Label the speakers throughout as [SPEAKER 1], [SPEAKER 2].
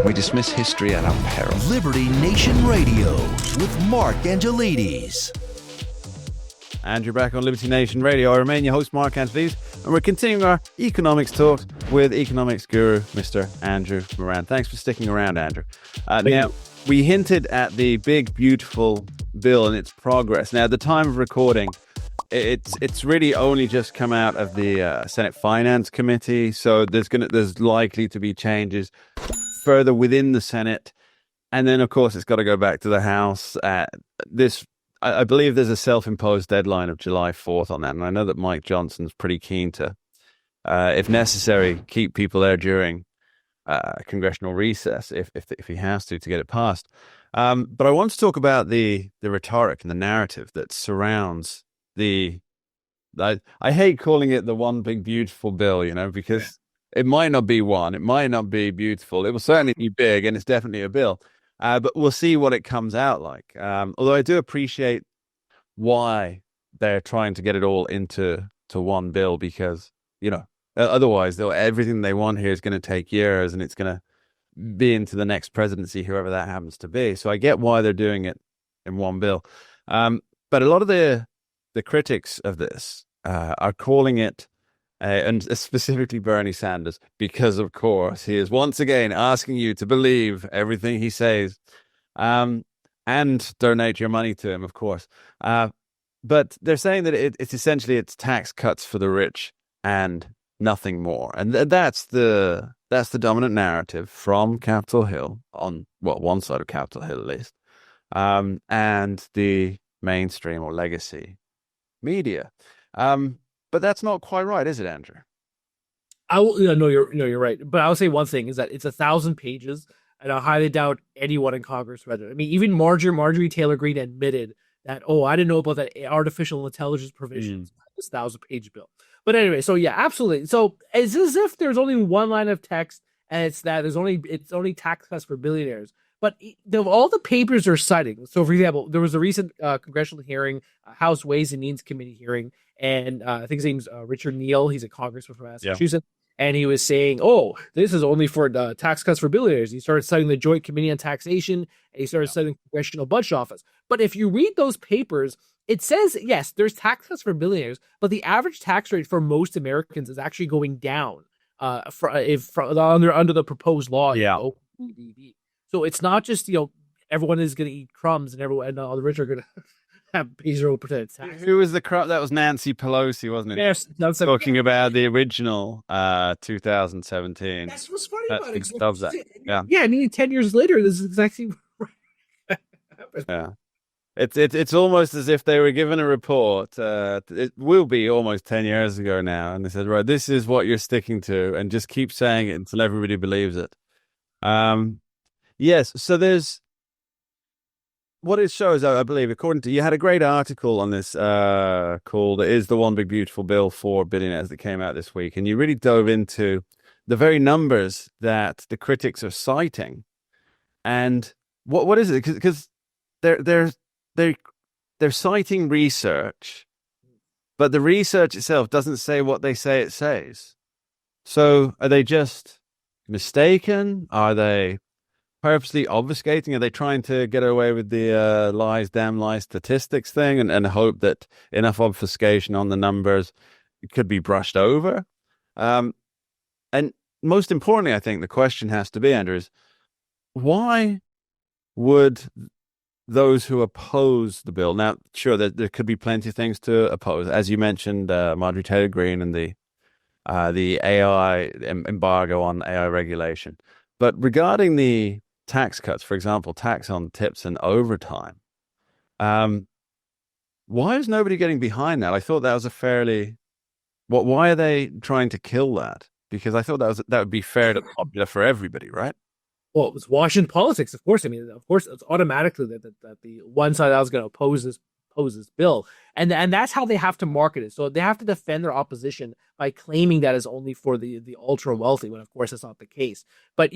[SPEAKER 1] We dismiss history at our peril.
[SPEAKER 2] Liberty Nation Radio with Mark Angelides.
[SPEAKER 3] Andrew back on Liberty Nation Radio. I remain your host, Mark Angelides, and we're continuing our economics talks with economics guru, Mr. Andrew Moran. Thanks for sticking around, Andrew. Now, we hinted at the big, beautiful bill and its progress. Now, at the time of recording, it's really only just come out of the Senate Finance Committee, so there's likely to be changes further within the Senate, and then of course it's got to go back to the House. I believe there's a self-imposed deadline of July 4th on that, and I know that Mike Johnson's pretty keen to, if necessary, keep people there during congressional recess if he has to get it passed. But I want to talk about the rhetoric and the narrative that surrounds I hate calling it the one big beautiful bill, because it might not be one, it might not be beautiful, it will certainly be big, and it's definitely a bill. But we'll see what it comes out like. Although I do appreciate why they're trying to get it all into one bill, because otherwise everything they want here is going to take years, and it's going to be into the next presidency, whoever that happens to be. So I get why they're doing it in one bill. But a lot of the critics of this are calling it, and specifically Bernie Sanders, because of course he is once again asking you to believe everything he says, and donate your money to him, of course. But they're saying that it's essentially tax cuts for the rich and nothing more, and that's the dominant narrative from Capitol Hill, on one side of Capitol Hill at least, and the mainstream or legacy media. But that's not quite right, is it, Andrew?
[SPEAKER 4] You're right. But I'll say one thing is that it's 1,000 pages, and I highly doubt anyone in Congress read it. I mean, even Marjorie Taylor Greene admitted that, I didn't know about that artificial intelligence provisions, this 1,000-page bill. But anyway, so yeah, absolutely. So it's as if there's only one line of text, and it's that it's only tax cuts for billionaires. But all the papers are citing. So, for example, there was a recent congressional hearing, House Ways and Means Committee hearing, and I think his name's Richard Neal. He's a congressman from Massachusetts. Yeah. And he was saying, this is only for tax cuts for billionaires. He started citing the Joint Committee on Taxation, and he started citing the Congressional Budget Office. But if you read those papers, it says, yes, there's tax cuts for billionaires, but the average tax rate for most Americans is actually going down under the proposed law.
[SPEAKER 3] Yeah.
[SPEAKER 4] So it's not just, everyone is going to eat crumbs and all the rich are going to have pay 0% tax.
[SPEAKER 3] Who was the crumb? That was Nancy Pelosi, wasn't it?
[SPEAKER 4] Yes.
[SPEAKER 3] Talking about the original 2017.
[SPEAKER 4] That's what's funny about it.
[SPEAKER 3] Loves that. Yeah.
[SPEAKER 4] Yeah, I mean, 10 years later, this is exactly right.
[SPEAKER 3] Yeah. It's almost as if they were given a report. It will be almost 10 years ago now. And they said, right, this is what you're sticking to, and just keep saying it until everybody believes it. Yes, so there's what it shows, I believe, according to you had a great article on this called "Is the One Big Beautiful Bill for Billionaires" that came out this week, and you really dove into the very numbers that the critics are citing, and what is it? Because they're citing research, but the research itself doesn't say what they say it says. So are they just mistaken? Are they purposely obfuscating? Are they trying to get away with the damn lies statistics thing and hope that enough obfuscation on the numbers could be brushed over? And most importantly, I think the question has to be, Andrew, is why would those who oppose the bill, now, sure, there could be plenty of things to oppose, as you mentioned, Marjorie Taylor Greene and the AI embargo on AI regulation. But regarding the tax cuts, for example, tax on tips and overtime, why is nobody getting behind that? I thought that was why are they trying to kill that? Because I thought that would be fair and popular for everybody, right?
[SPEAKER 4] Well, it's Washington politics, of course. I mean, of course, it's automatically that the one side that was going to oppose this bill, and that's how they have to market it. So they have to defend their opposition by claiming that it's only for the ultra wealthy, when of course that's not the case. But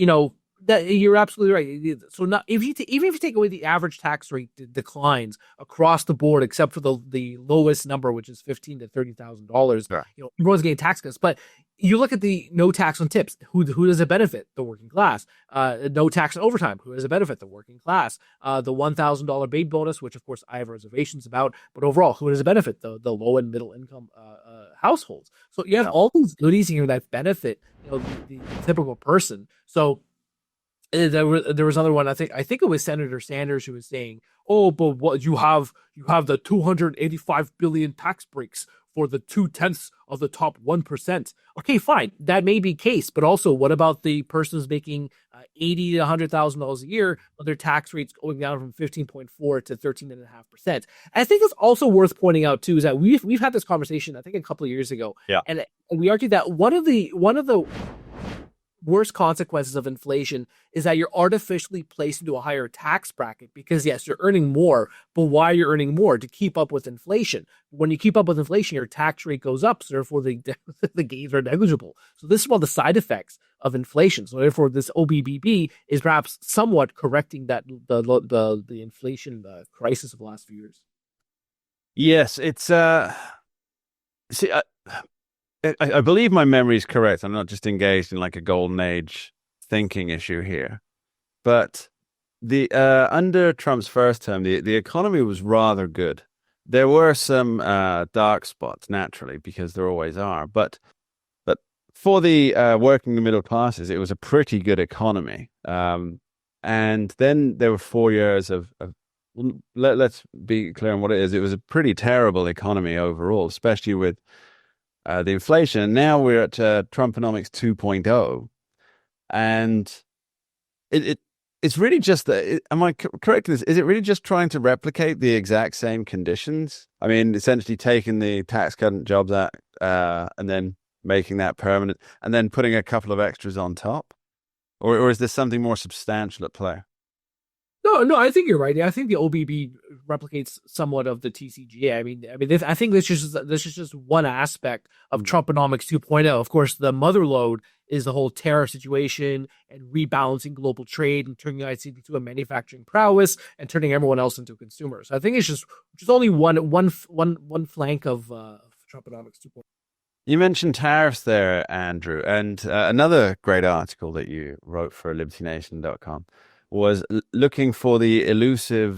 [SPEAKER 4] You're absolutely right. So not even if you take away the average tax rate declines across the board, except for the lowest number, which is $15,000 to $30,000.
[SPEAKER 3] Sure.
[SPEAKER 4] Everyone's getting tax cuts, but you look at the no tax on tips. Who does it benefit? The working class. No tax on overtime. Who does it benefit? The working class. The $1,000 baby bonus, which of course I have reservations about, but overall, who does it benefit? The low and middle income households. So you have all these goodies here that benefit the typical person. So there was another one. I think it was Senator Sanders who was saying, "Oh, but what you have the 285 billion tax breaks for the 2/10 of the top 1%." Okay, fine, that may be case, but also what about the person who's making $80,000 to $100,000 a year? Well, their tax rates going down from 15.4 to 13.5%. I think it's also worth pointing out too is that we've had this conversation I think a couple of years ago, and we argued that one of the worst consequences of inflation is that you're artificially placed into a higher tax bracket because yes, you're earning more, but why you're earning more? To keep up with inflation. When you keep up with inflation, your tax rate goes up, so therefore the gains are negligible. So this is one of the side effects of inflation. So therefore this OBBB is perhaps somewhat correcting that the inflation crisis of the last few years.
[SPEAKER 3] Yes, it's I believe my memory is correct. I'm not just engaged in like a golden age thinking issue here. But the under Trump's first term, the economy was rather good. There were some dark spots naturally, because there always are. But for the working the middle classes, it was a pretty good economy. And then there were 4 years of let's be clear on what it is. It was a pretty terrible economy overall, especially with the inflation. Now we're at Trumponomics 2.0, and it's really just that. Am I correct in this? Is it really just trying to replicate the exact same conditions? I mean, essentially taking the Tax Cut and Jobs Act and then making that permanent, and then putting a couple of extras on top, or is there something more substantial at play?
[SPEAKER 4] No, I think you're right. I think the OBB replicates somewhat of the TCGA. I mean, I think this is just one aspect of Trumponomics 2.0. Of course, the mother lode is the whole tariff situation and rebalancing global trade and turning the United States into a manufacturing prowess and turning everyone else into consumers. So I think it's just only one flank of Trumponomics 2.0.
[SPEAKER 3] You mentioned tariffs there, Andrew, and another great article that you wrote for LibertyNation.com was looking for the elusive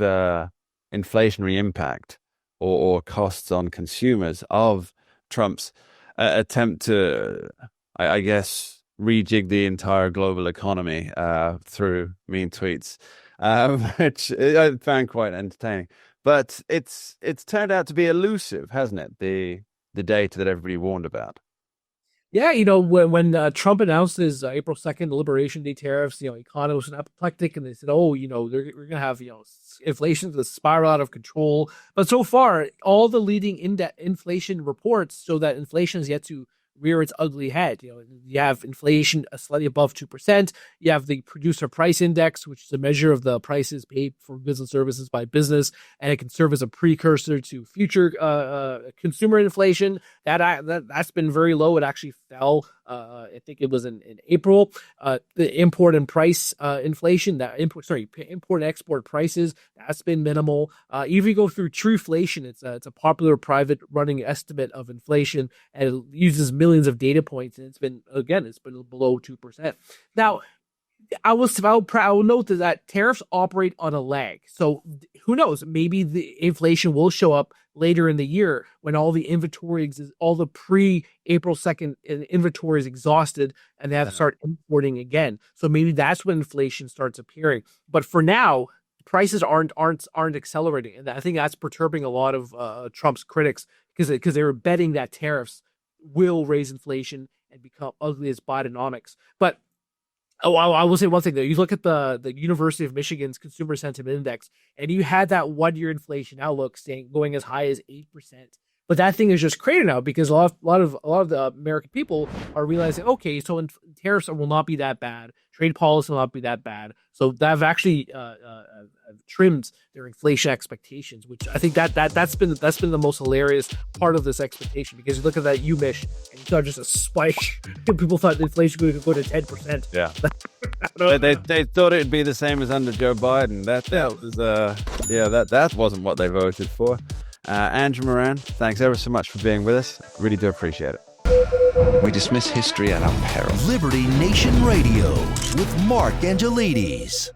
[SPEAKER 3] inflationary impact or costs on consumers of Trump's attempt to, I guess, rejig the entire global economy through mean tweets, which I found quite entertaining. But it's turned out to be elusive, hasn't it? The data that everybody warned about.
[SPEAKER 4] Yeah, when Trump announced his April 2nd Liberation Day tariffs, economists were apoplectic, and they said, "Oh, we're going to have inflation to spiral out of control." But so far, all the leading inflation reports show that inflation is yet to rear its ugly head. You have inflation slightly above 2%. You have the producer price index, which is a measure of the prices paid for goods and services by business, and it can serve as a precursor to future consumer inflation. That's been very low. It actually fell. I think it was in April. The import and price inflation, import and export prices, that's been minimal. Even if you go through Trueflation, it's a popular private running estimate of inflation, and it uses millions of data points, and it's been below 2%. Now, I will note that tariffs operate on a lag. So who knows? Maybe the inflation will show up later in the year when all the inventory, all the pre-April 2nd inventory is exhausted, and they have to start importing again. So maybe that's when inflation starts appearing. But for now, prices aren't accelerating, and I think that's perturbing a lot of Trump's critics because they were betting that tariffs will raise inflation and become ugly as Bidenomics. But I will say one thing though. You look at the University of Michigan's Consumer Sentiment Index, and you had that 1 year inflation outlook going as high as 8%. But that thing is just crazy now because a lot of the American people are realizing, okay, so tariffs will not be that bad, trade policy will not be that bad. So they've actually trimmed their inflation expectations, which I think that's been the most hilarious part of this expectation, because you look at that UMISH and you saw just a spike. People thought the inflation could go to 10%.
[SPEAKER 3] Yeah, they thought it'd be the same as under Joe Biden. That wasn't what they voted for. Andrew Moran, thanks ever so much for being with us. Really do appreciate it.
[SPEAKER 1] We dismiss history at our peril.
[SPEAKER 2] Liberty Nation Radio with Mark Angelides.